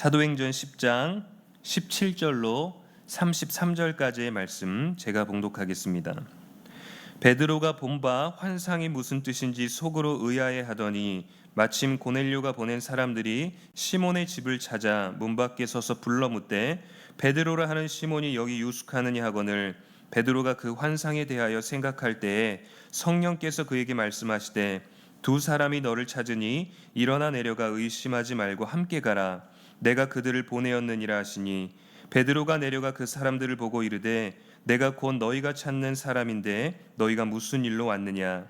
사도행전 10장 17절로 33절까지의 말씀 제가 봉독하겠습니다. 베드로가 본 바 환상이 무슨 뜻인지 속으로 의아해 하더니 마침 고넬료가 보낸 사람들이 시몬의 집을 찾아 문 밖에 서서 불러 묻되 베드로라 하는 시몬이 여기 유숙하느냐 하거늘 베드로가 그 환상에 대하여 생각할 때에 성령께서 그에게 말씀하시되 두 사람이 너를 찾으니 일어나 내려가 의심하지 말고 함께 가라. 내가 그들을 보내었느니라 하시니 베드로가 내려가 그 사람들을 보고 이르되 내가 곧 너희가 찾는 사람인데 너희가 무슨 일로 왔느냐.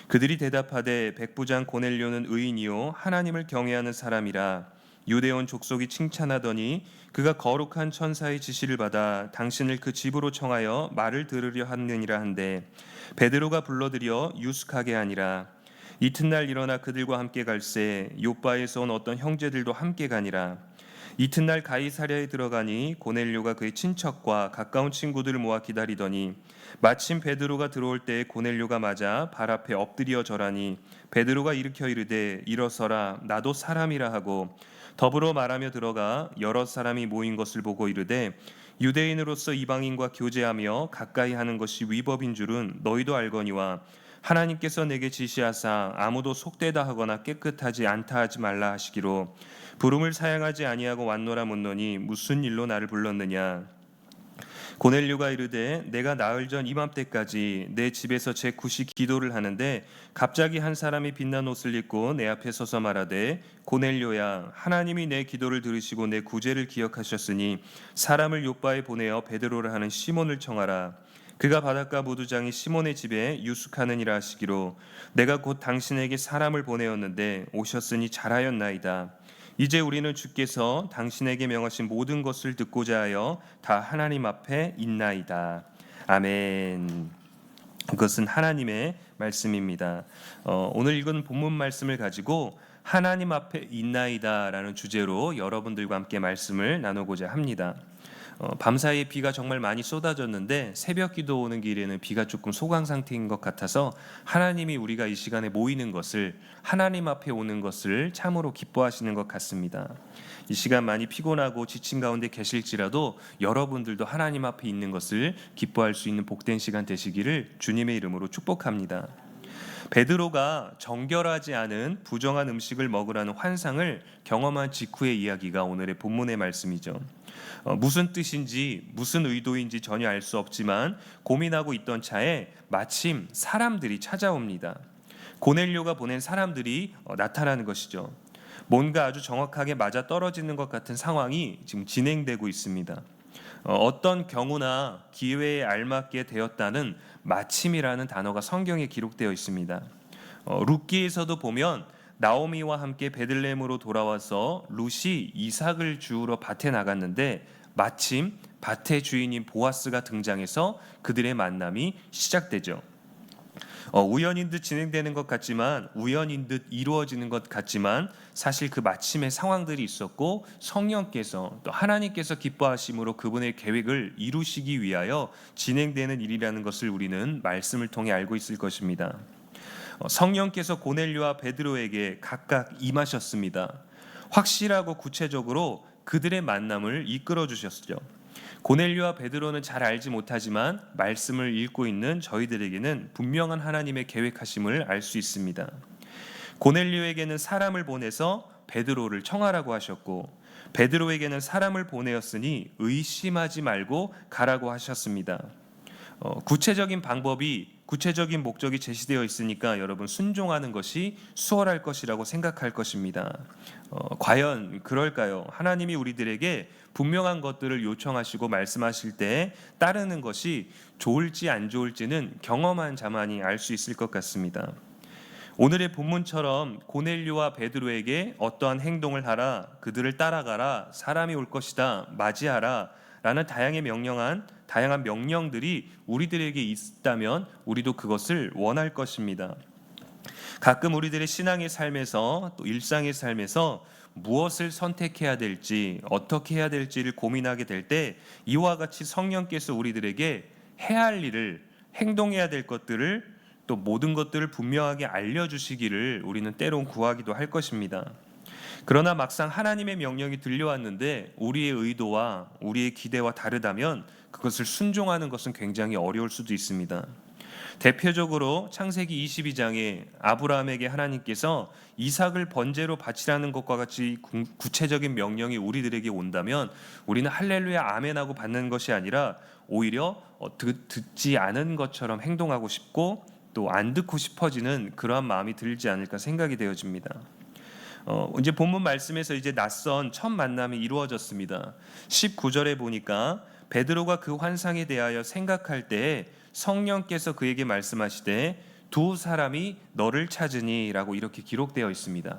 그들이 대답하되 백부장 고넬료는 의인이요 하나님을 경외하는 사람이라. 유대온 족속이 칭찬하더니 그가 거룩한 천사의 지시를 받아 당신을 그 집으로 청하여 말을 들으려 하느니라 한데 베드로가 불러들여 유숙하게 하니라. 이튿날 일어나 그들과 함께 갈새 요바에서 온 어떤 형제들도 함께 가니라. 이튿날 가이사랴에 들어가니 고넬료가 그의 친척과 가까운 친구들을 모아 기다리더니 마침 베드로가 들어올 때 고넬료가 맞아 발 앞에 엎드려 절하니 베드로가 일으켜 이르되 일어서라 나도 사람이라 하고 더불어 말하며 들어가 여러 사람이 모인 것을 보고 이르되 유대인으로서 이방인과 교제하며 가까이 하는 것이 위법인 줄은 너희도 알거니와 하나님께서 내게 지시하사 아무도 속되다 하거나 깨끗하지 않다 하지 말라 하시기로 부름을 사양하지 아니하고 왔노라 묻노니 무슨 일로 나를 불렀느냐. 고넬료가 이르되 내가 나흘 전 이맘때까지 내 집에서 제 굿이 기도를 하는데 갑자기 한 사람이 빛난 옷을 입고 내 앞에 서서 말하되 고넬료야 하나님이 내 기도를 들으시고 내 구제를 기억하셨으니 사람을 요바에 보내어 베드로라 하는 시몬을 청하라. 그가 바닷가 무두장이 시몬의 집에 유숙하느니라 하시기로 내가 곧 당신에게 사람을 보내었는데 오셨으니 잘하였나이다. 이제 우리는 주께서 당신에게 명하신 모든 것을 듣고자 하여 다 하나님 앞에 있나이다. 아멘. 그것은 하나님의 말씀입니다. 오늘 읽은 본문 말씀을 가지고 하나님 앞에 있나이다라는 주제로 여러분들과 함께 말씀을 나누고자 합니다. 밤사이에 비가 정말 많이 쏟아졌는데 새벽 기도 오는 길에는 비가 조금 소강 상태인 것 같아서 하나님이 우리가 이 시간에 모이는 것을 하나님 앞에 오는 것을 참으로 기뻐하시는 것 같습니다. 이 시간 많이 피곤하고 지친 가운데 계실지라도 여러분들도 하나님 앞에 있는 것을 기뻐할 수 있는 복된 시간 되시기를 주님의 이름으로 축복합니다. 베드로가 정결하지 않은 부정한 음식을 먹으라는 환상을 경험한 직후의 이야기가 오늘의 본문의 말씀이죠. 무슨 뜻인지 무슨 의도인지 전혀 알 수 없지만 고민하고 있던 차에 마침 사람들이 찾아옵니다. 고넬료가 보낸 사람들이 나타나는 것이죠. 뭔가 아주 정확하게 맞아 떨어지는 것 같은 상황이 지금 진행되고 있습니다. 어떤 경우나 기회에 알맞게 되었다는 마침이라는 단어가 성경에 기록되어 있습니다. 룻기에서도 보면 나오미와 함께 베들레헴으로 돌아와서 룻이 이삭을 주우러 밭에 나갔는데 마침 밭의 주인인 보아스가 등장해서 그들의 만남이 시작되죠. 우연인 듯 진행되는 것 같지만 우연인 듯 이루어지는 것 같지만 사실 그 마침의 상황들이 있었고 성령께서 또 하나님께서 기뻐하심으로 그분의 계획을 이루시기 위하여 진행되는 일이라는 것을 우리는 말씀을 통해 알고 있을 것입니다. 성령께서 고넬료와 베드로에게 각각 임하셨습니다. 확실하고 구체적으로 그들의 만남을 이끌어 주셨죠. 고넬료와 베드로는 잘 알지 못하지만 말씀을 읽고 있는 저희들에게는 분명한 하나님의 계획하심을 알 수 있습니다. 고넬료에게는 사람을 보내서 베드로를 청하라고 하셨고 베드로에게는 사람을 보내었으니 의심하지 말고 가라고 하셨습니다. 구체적인 방법이 구체적인 목적이 제시되어 있으니까 여러분 순종하는 것이 수월할 것이라고 생각할 것입니다. 과연 그럴까요? 하나님이 우리들에게 분명한 것들을 요청하시고 말씀하실 때 따르는 것이 좋을지 안 좋을지는 경험한 자만이 알 수 있을 것 같습니다. 오늘의 본문처럼 고넬료와 베드로에게 어떠한 행동을 하라, 그들을 따라가라, 사람이 올 것이다, 맞이하라 라는 다양한 명령들이 우리들에게 있다면 우리도 그것을 원할 것입니다. 가끔 우리들의 신앙의 삶에서 또 일상의 삶에서 무엇을 선택해야 될지 어떻게 해야 될지를 고민하게 될 때 이와 같이 성령께서 우리들에게 해야 할 일을 행동해야 될 것들을 또 모든 것들을 분명하게 알려주시기를 우리는 때론 구하기도 할 것입니다. 그러나 막상 하나님의 명령이 들려왔는데 우리의 의도와 우리의 기대와 다르다면 그것을 순종하는 것은 굉장히 어려울 수도 있습니다. 대표적으로 창세기 22장에 아브라함에게 하나님께서 이삭을 번제로 바치라는 것과 같이 구체적인 명령이 우리들에게 온다면 우리는 할렐루야 아멘하고 받는 것이 아니라 오히려 듣지 않은 것처럼 행동하고 싶고 또 안 듣고 싶어지는 그러한 마음이 들지 않을까 생각이 되어집니다. 이제 본문 말씀에서 이제 낯선 첫 만남이 이루어졌습니다. 19절에 보니까 베드로가 그 환상에 대하여 생각할 때에 성령께서 그에게 말씀하시되 두 사람이 너를 찾으니라고 이렇게 기록되어 있습니다.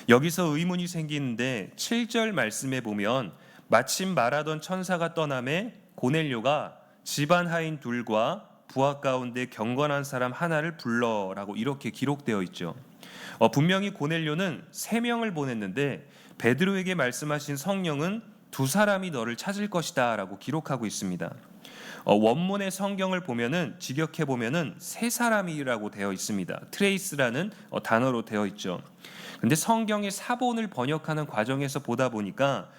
여기서 의문이 생기는데 7절 말씀에 보면 마침 말하던 천사가 떠남에 고넬료가 집안 하인 둘과 부하 가운데 경건한 사람 하나를 불러라고 이렇게 기록되어 있죠. 분명히 고넬료는 3명을 보냈는데 베드로에게 말씀하신 성령은 두 사람이 너를 찾을 것이다 라고 기록하고 있습니다. 원문의 성경을 보면은 직역해 보면은 세 사람이라고 되어 있습니다. 트레이스라는 단어로 되어 있죠. 근데 성경의 사본을 번역하는 과정에서 보다 보니까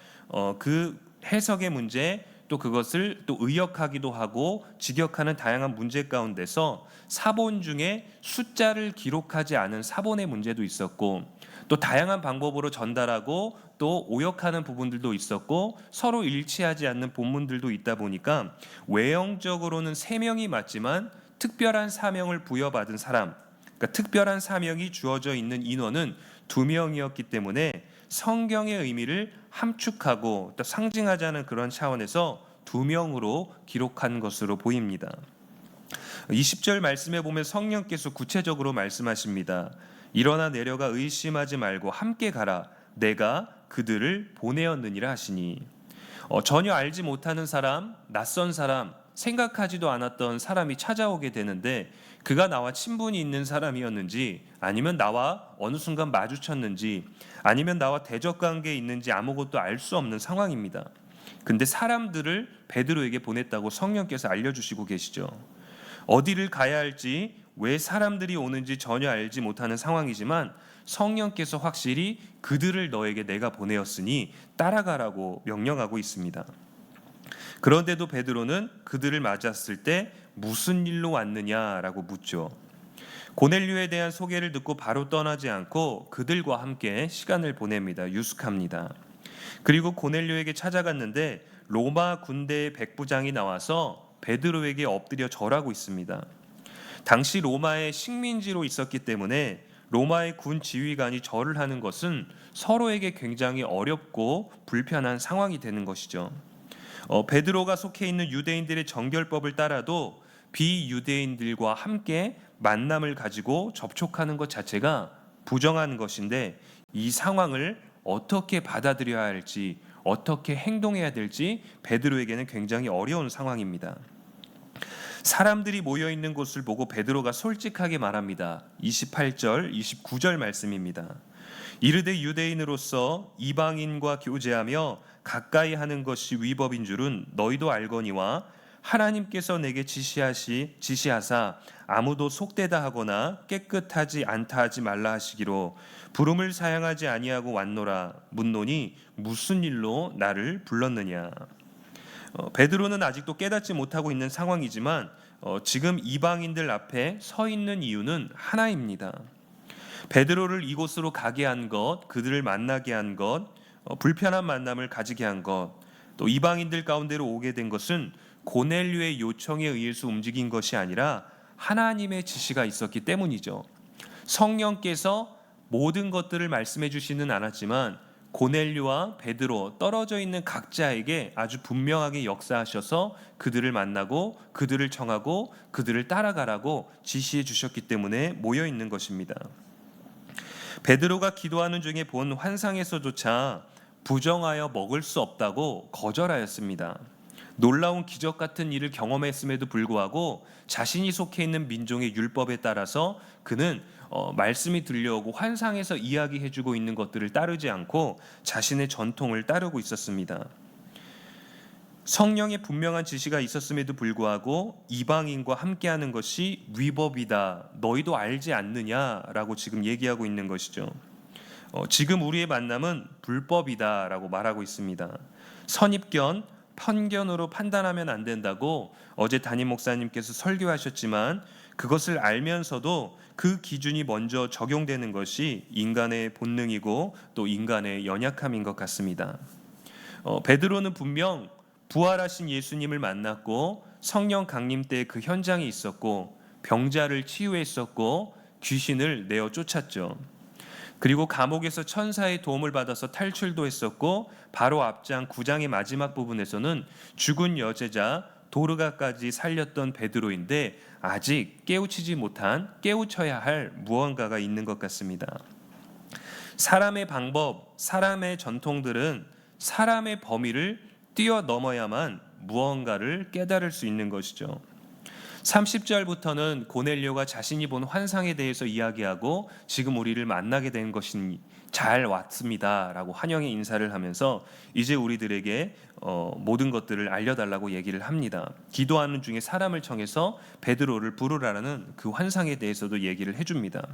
그 해석의 문제 또 그것을 또 의역하기도 하고 직역하는 다양한 문제 가운데서 사본 중에 숫자를 기록하지 않은 사본의 문제도 있었고 또 다양한 방법으로 전달하고 또 오역하는 부분들도 있었고 서로 일치하지 않는 본문들도 있다 보니까 외형적으로는 3명이 맞지만 특별한 사명을 부여받은 사람, 그러니까 특별한 사명이 주어져 있는 인원은 2명이었기 때문에 성경의 의미를 함축하고 또 상징하자는 그런 차원에서 2명으로 기록한 것으로 보입니다. 20절 말씀에 보면 성령께서 구체적으로 말씀하십니다. 일어나 내려가 의심하지 말고 함께 가라. 내가 그들을 보내었느니라 하시니. 전혀 알지 못하는 사람, 낯선 사람, 생각하지도 않았던 사람이 찾아오게 되는데 그가 나와 친분이 있는 사람이었는지 아니면 나와 어느 순간 마주쳤는지 아니면 나와 대적 관계에 있는지 아무것도 알 수 없는 상황입니다. 근데 사람들을 베드로에게 보냈다고 성령께서 알려주시고 계시죠. 어디를 가야 할지 왜 사람들이 오는지 전혀 알지 못하는 상황이지만 성령께서 확실히 그들을 너에게 내가 보내었으니 따라가라고 명령하고 있습니다. 그런데도 베드로는 그들을 맞았을 때 무슨 일로 왔느냐라고 묻죠. 고넬료에 대한 소개를 듣고 바로 떠나지 않고 그들과 함께 시간을 보냅니다. 유숙합니다. 그리고 고넬료에게 찾아갔는데 로마 군대의 백부장이 나와서 베드로에게 엎드려 절하고 있습니다. 당시 로마의 식민지로 있었기 때문에 로마의 군 지휘관이 절을 하는 것은 서로에게 굉장히 어렵고 불편한 상황이 되는 것이죠. 베드로가 속해 있는 유대인들의 정결법을 따라도 비유대인들과 함께 만남을 가지고 접촉하는 것 자체가 부정한 것인데 이 상황을 어떻게 받아들여야 할지 어떻게 행동해야 될지 베드로에게는 굉장히 어려운 상황입니다. 사람들이 모여 있는 곳을 보고 베드로가 솔직하게 말합니다. 28절, 29절 말씀입니다. 이르되 유대인으로서 이방인과 교제하며 가까이 하는 것이 위법인 줄은 너희도 알거니와 하나님께서 내게 지시하사 아무도 속되다 하거나 깨끗하지 않다 하지 말라 하시기로 부름을 사양하지 아니하고 왔노라. 묻노니 무슨 일로 나를 불렀느냐. 베드로는 아직도 깨닫지 못하고 있는 상황이지만 지금 이방인들 앞에 서 있는 이유는 하나입니다. 베드로를 이곳으로 가게 한 것, 그들을 만나게 한 것, 불편한 만남을 가지게 한 것, 또 이방인들 가운데로 오게 된 것은 고넬료의 요청에 의해서 움직인 것이 아니라 하나님의 지시가 있었기 때문이죠. 성령께서 모든 것들을 말씀해 주시는 않았지만 고넬료와 베드로 떨어져 있는 각자에게 아주 분명하게 역사하셔서 그들을 만나고 그들을 청하고 그들을 따라가라고 지시해 주셨기 때문에 모여 있는 것입니다. 베드로가 기도하는 중에 본 환상에서조차 부정하여 먹을 수 없다고 거절하였습니다. 놀라운 기적 같은 일을 경험했음에도 불구하고 자신이 속해 있는 민족의 율법에 따라서 그는 말씀이 들려오고 환상에서 이야기해주고 있는 것들을 따르지 않고 자신의 전통을 따르고 있었습니다. 성령의 분명한 지시가 있었음에도 불구하고 이방인과 함께하는 것이 위법이다. 너희도 알지 않느냐라고 지금 얘기하고 있는 것이죠. 지금 우리의 만남은 불법이다라고 말하고 있습니다. 선입견, 편견으로 판단하면 안 된다고 어제 담임 목사님께서 설교하셨지만 그것을 알면서도 그 기준이 먼저 적용되는 것이 인간의 본능이고 또 인간의 연약함인 것 같습니다. 베드로는 분명 부활하신 예수님을 만났고 성령 강림 때 그 현장에 있었고 병자를 치유했었고 귀신을 내어 쫓았죠. 그리고 감옥에서 천사의 도움을 받아서 탈출도 했었고 바로 앞장 9장의 마지막 부분에서는 죽은 여제자 도르가까지 살렸던 베드로인데 아직 깨우치지 못한 깨우쳐야 할 무언가가 있는 것 같습니다. 사람의 방법, 사람의 전통들은 사람의 범위를 뛰어넘어야만 무언가를 깨달을 수 있는 것이죠. 30절부터는 고넬료가 자신이 본 환상에 대해서 이야기하고 지금 우리를 만나게 된 것이니 잘 왔습니다라고 환영의 인사를 하면서 이제 우리들에게 모든 것들을 알려달라고 얘기를 합니다. 기도하는 중에 사람을 청해서 베드로를 부르라는 그 환상에 대해서도 얘기를 해줍니다.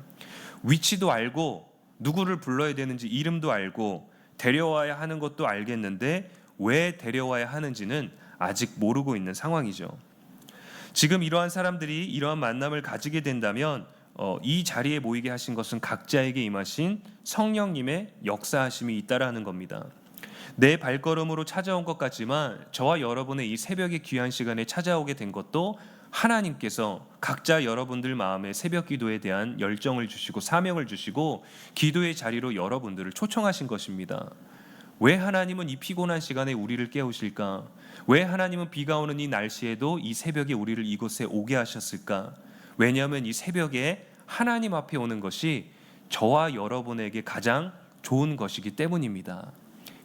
위치도 알고 누구를 불러야 되는지 이름도 알고 데려와야 하는 것도 알겠는데 왜 데려와야 하는지는 아직 모르고 있는 상황이죠. 지금 이러한 사람들이 이러한 만남을 가지게 된다면 이 자리에 모이게 하신 것은 각자에게 임하신 성령님의 역사하심이 있다라는 겁니다. 내 발걸음으로 찾아온 것 같지만 저와 여러분의 이 새벽의 귀한 시간에 찾아오게 된 것도 하나님께서 각자 여러분들 마음에 새벽 기도에 대한 열정을 주시고 사명을 주시고 기도의 자리로 여러분들을 초청하신 것입니다. 왜 하나님은 이 피곤한 시간에 우리를 깨우실까? 왜 하나님은 비가 오는 이 날씨에도 이 새벽에 우리를 이곳에 오게 하셨을까? 왜냐하면 이 새벽에 하나님 앞에 오는 것이 저와 여러분에게 가장 좋은 것이기 때문입니다.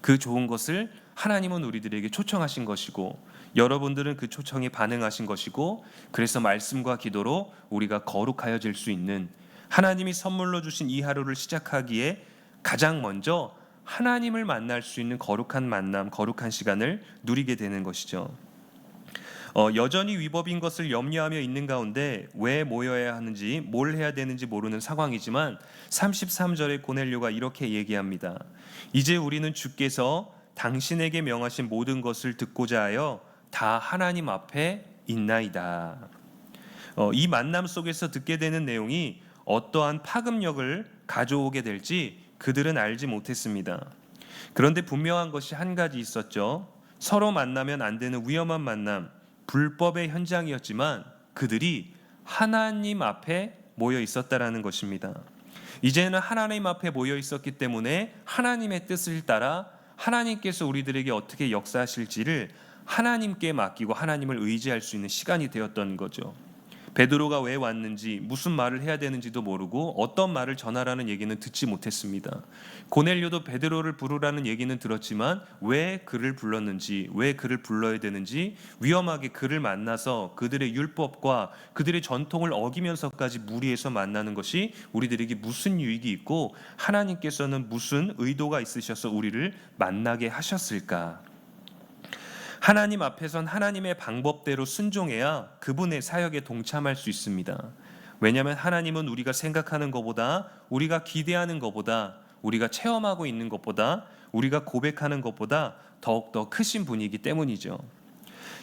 그 좋은 것을 하나님은 우리들에게 초청하신 것이고 여러분들은 그 초청에 반응하신 것이고 그래서 말씀과 기도로 우리가 거룩하여질 수 있는 하나님이 선물로 주신 이 하루를 시작하기에 가장 먼저 하나님을 만날 수 있는 거룩한 만남, 거룩한 시간을 누리게 되는 것이죠. 여전히 위법인 것을 염려하며 있는 가운데 왜 모여야 하는지 뭘 해야 되는지 모르는 상황이지만 33절에 고넬료가 이렇게 얘기합니다. 이제 우리는 주께서 당신에게 명하신 모든 것을 듣고자 하여 다 하나님 앞에 있나이다. 이 만남 속에서 듣게 되는 내용이 어떠한 파급력을 가져오게 될지 그들은 알지 못했습니다. 그런데 분명한 것이 한 가지 있었죠. 서로 만나면 안 되는 위험한 만남, 불법의 현장이었지만 그들이 하나님 앞에 모여 있었다라는 것입니다. 이제는 하나님 앞에 모여 있었기 때문에 하나님의 뜻을 따라 하나님께서 우리들에게 어떻게 역사하실지를 하나님께 맡기고 하나님을 의지할 수 있는 시간이 되었던 거죠. 베드로가 왜 왔는지 무슨 말을 해야 되는지도 모르고 어떤 말을 전하라는 얘기는 듣지 못했습니다. 고넬료도 베드로를 부르라는 얘기는 들었지만 왜 그를 불렀는지 왜 그를 불러야 되는지 위험하게 그를 만나서 그들의 율법과 그들의 전통을 어기면서까지 무리해서 만나는 것이 우리들에게 무슨 유익이 있고 하나님께서는 무슨 의도가 있으셔서 우리를 만나게 하셨을까? 하나님 앞에선 하나님의 방법대로 순종해야 그분의 사역에 동참할 수 있습니다. 왜냐하면 하나님은 우리가 생각하는 것보다 우리가 기대하는 것보다 우리가 체험하고 있는 것보다 우리가 고백하는 것보다 더욱더 크신 분이기 때문이죠.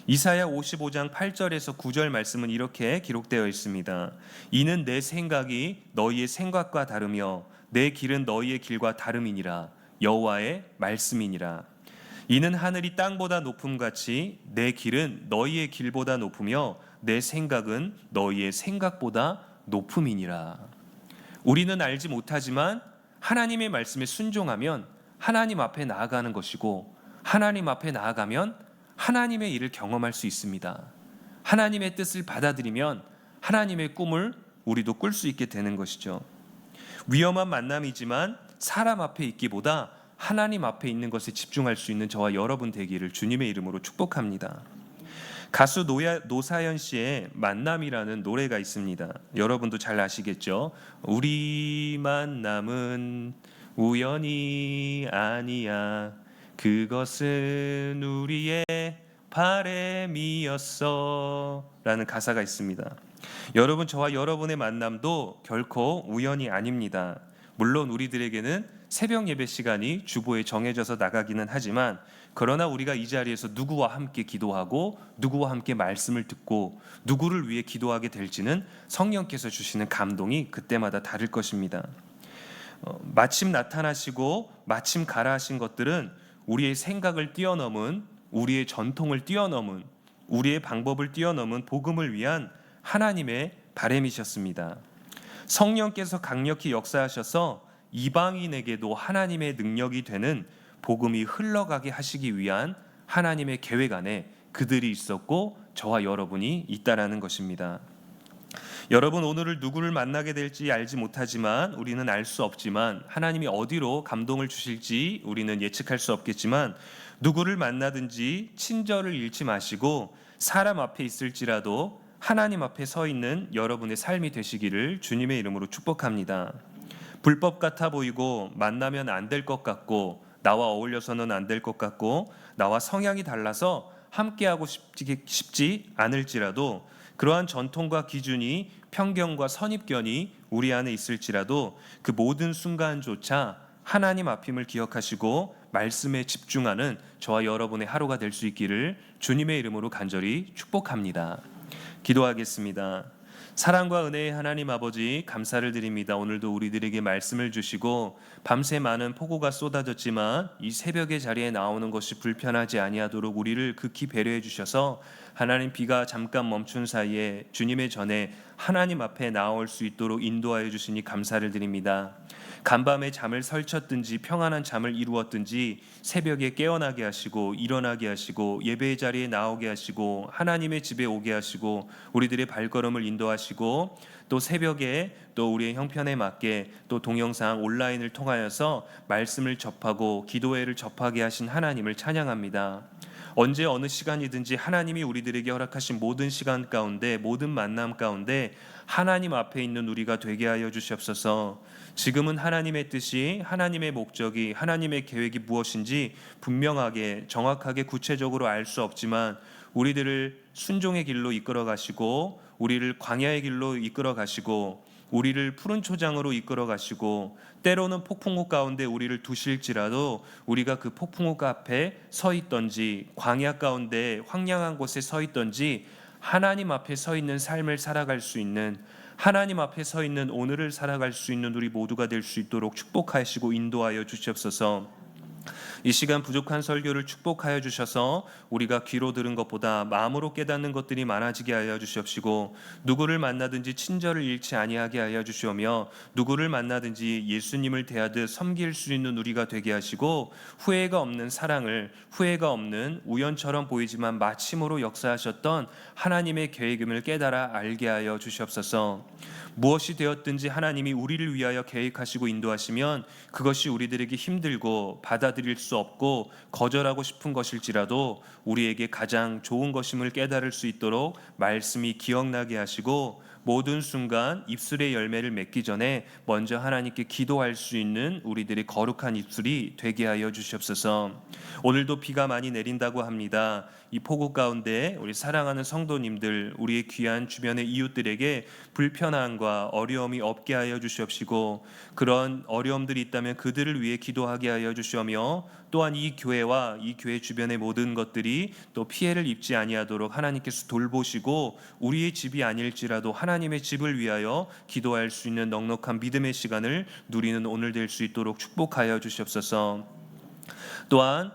이사야 55장 8절에서 9절 말씀은 이렇게 기록되어 있습니다. 이는 내 생각이 너희의 생각과 다르며 내 길은 너희의 길과 다름이니라. 여호와의 말씀이니라. 이는 하늘이 땅보다 높음같이 내 길은 너희의 길보다 높으며 내 생각은 너희의 생각보다 높음이니라. 우리는 알지 못하지만 하나님의 말씀에 순종하면 하나님 앞에 나아가는 것이고 하나님 앞에 나아가면 하나님의 일을 경험할 수 있습니다. 하나님의 뜻을 받아들이면 하나님의 꿈을 우리도 꿀 수 있게 되는 것이죠. 위험한 만남이지만 사람 앞에 있기보다 하나님 앞에 있는 것에 집중할 수 있는 저와 여러분 되기를 주님의 이름으로 축복합니다. 가수 노사연 씨의 만남이라는 노래가 있습니다. 여러분도 잘 아시겠죠? 우리 만남은 우연이 아니야. 그것은 우리의 바램이었어. 라는 가사가 있습니다. 여러분, 저와 여러분의 만남도 결코 우연이 아닙니다. 물론 우리들에게는 새벽 예배 시간이 주보에 정해져서 나가기는 하지만 그러나 우리가 이 자리에서 누구와 함께 기도하고 누구와 함께 말씀을 듣고 누구를 위해 기도하게 될지는 성령께서 주시는 감동이 그때마다 다를 것입니다. 마침 나타나시고 마침 가라 하신 것들은 우리의 생각을 뛰어넘은, 우리의 전통을 뛰어넘은, 우리의 방법을 뛰어넘은 복음을 위한 하나님의 바람이셨습니다. 성령께서 강력히 역사하셔서 이방인에게도 하나님의 능력이 되는 복음이 흘러가게 하시기 위한 하나님의 계획 안에 그들이 있었고 저와 여러분이 있다라는 것입니다. 여러분, 오늘을 누구를 만나게 될지 알지 못하지만, 우리는 알 수 없지만, 하나님이 어디로 감동을 주실지 우리는 예측할 수 없겠지만, 누구를 만나든지 친절을 잃지 마시고 사람 앞에 있을지라도 하나님 앞에 서 있는 여러분의 삶이 되시기를 주님의 이름으로 축복합니다. 불법 같아 보이고 만나면 안 될 것 같고 나와 어울려서는 안 될 것 같고 나와 성향이 달라서 함께하고 싶지 않을지라도, 그러한 전통과 기준이, 편견과 선입견이 우리 안에 있을지라도 그 모든 순간조차 하나님 앞임을 기억하시고 말씀에 집중하는 저와 여러분의 하루가 될 수 있기를 주님의 이름으로 간절히 축복합니다. 기도하겠습니다. 사랑과 은혜의 하나님 아버지, 감사를 드립니다. 오늘도 우리들에게 말씀을 주시고 밤새 많은 폭우가 쏟아졌지만 이 새벽의 자리에 나오는 것이 불편하지 아니하도록 우리를 극히 배려해 주셔서 하나님, 비가 잠깐 멈춘 사이에 주님의 전에 하나님 앞에 나올 수 있도록 인도하여 주시니 감사를 드립니다. 간밤에 잠을 설쳤든지 평안한 잠을 이루었든지 새벽에 깨어나게 하시고 일어나게 하시고 예배의 자리에 나오게 하시고 하나님의 집에 오게 하시고 우리들의 발걸음을 인도하시고 또 새벽에 또 우리의 형편에 맞게 또 동영상 온라인을 통하여서 말씀을 접하고 기도회를 접하게 하신 하나님을 찬양합니다. 언제 어느 시간이든지 하나님이 우리들에게 허락하신 모든 시간 가운데, 모든 만남 가운데 하나님 앞에 있는 우리가 되게 하여 주시옵소서. 지금은 하나님의 뜻이, 하나님의 목적이, 하나님의 계획이 무엇인지 분명하게 정확하게 구체적으로 알 수 없지만 우리들을 순종의 길로 이끌어 가시고 우리를 광야의 길로 이끌어 가시고 우리를 푸른 초장으로 이끌어 가시고 때로는 폭풍우 가운데 우리를 두실지라도 우리가 그 폭풍우 앞에 서 있던지 광야 가운데 황량한 곳에 서 있던지 하나님 앞에 서 있는 삶을 살아갈 수 있는, 하나님 앞에 서 있는 오늘을 살아갈 수 있는 우리 모두가 될 수 있도록 축복하시고 인도하여 주시옵소서. 이 시간 부족한 설교를 축복하여 주셔서 우리가 귀로 들은 것보다 마음으로 깨닫는 것들이 많아지게 하여 주시옵시고, 누구를 만나든지 친절을 잃지 아니하게 하여 주시오며 누구를 만나든지 예수님을 대하듯 섬길 수 있는 우리가 되게 하시고 후회가 없는 사랑을, 후회가 없는 우연처럼 보이지만 마침으로 역사하셨던 하나님의 계획임을 깨달아 알게 하여 주시옵소서. 무엇이 되었든지 하나님이 우리를 위하여 계획하시고 인도하시면 그것이 우리들에게 힘들고 받아들일 수 없고 거절하고 싶은 것일지라도 우리에게 가장 좋은 것임을 깨달을 수 있도록 말씀이 기억나게 하시고 모든 순간 입술의 열매를 맺기 전에 먼저 하나님께 기도할 수 있는 우리들의 거룩한 입술이 되게 하여 주시옵소서. 오늘도 비가 많이 내린다고 합니다. 이 폭우 가운데 우리 사랑하는 성도님들, 우리의 귀한 주변의 이웃들에게 불편함과 어려움이 없게 하여 주시옵시고 그런 어려움들이 있다면 그들을 위해 기도하게 하여 주시오며 또한 이 교회와 이 교회 주변의 모든 것들이 또 피해를 입지 아니하도록 하나님께서 돌보시고 우리의 집이 아닐지라도 하나님의 집을 위하여 기도할 수 있는 넉넉한 믿음의 시간을 누리는 오늘 될 수 있도록 축복하여 주시옵소서. 또한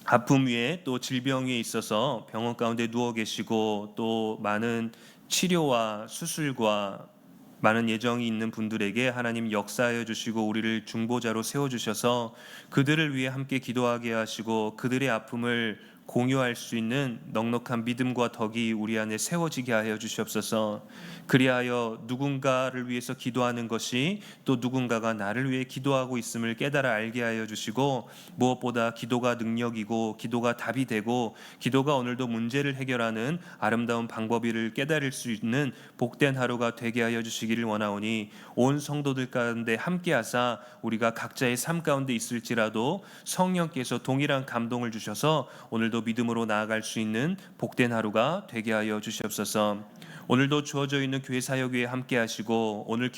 아픔 위에 또 질병 위에 있어서 병원 가운데 누워 계시고 또 많은 치료와 수술과 많은 예정이 있는 분들에게 하나님 역사하여 주시고 우리를 중보자로 세워주셔서 그들을 위해 함께 기도하게 하시고 그들의 아픔을 공유할 수 있는 넉넉한 믿음과 덕이 우리 안에 세워지게 하여 주시옵소서. 그리하여 누군가를 위해서 기도하는 것이 또 누군가가 나를 위해 기도하고 있음을 깨달아 알게 하여 주시고 무엇보다 기도가 능력이고 기도가 답이 되고 기도가 오늘도 문제를 해결하는 아름다운 방법이를 깨달을 수 있는 복된 하루가 되게 하여 주시기를 원하오니 온 성도들 가운데 함께하사 우리가 각자의 삶 가운데 있을지라도 성령께서 동일한 감동을 주셔서 오늘도 믿음으로 나아갈 수 있는 복된 하루가 되게 하여 주시옵소서. 오늘도 주어져 있는 교회 사역 위에 함께 하시고 오늘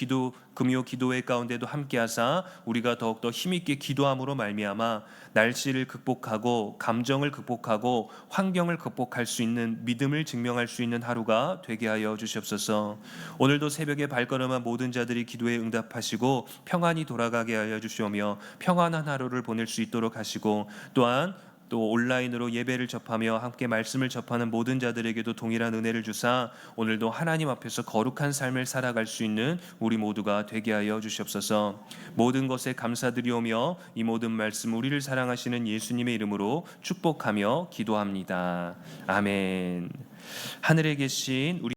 금요 기도회 가운데도 함께 하사 우리가 더욱더 힘있게 기도함으로 말미암아 날씨를 극복하고 감정을 극복하고 환경을 극복할 수 있는 믿음을 증명할 수 있는 하루가 되게 하여 주시옵소서. 오늘도 새벽에 발걸음한 모든 자들이 기도에 응답하시고 평안히 돌아가게 하여 주시오며 평안한 하루를 보낼 수 있도록 하시고 또한 또 온라인으로 예배를 접하며 함께 말씀을 접하는 모든 자들에게도 동일한 은혜를 주사 오늘도 하나님 앞에서 거룩한 삶을 살아갈 수 있는 우리 모두가 되게 하여 주시옵소서. 모든 것에 감사드리오며 이 모든 말씀 우리를 사랑하시는 예수님의 이름으로 축복하며 기도합니다. 아멘. 하늘에 계신 우리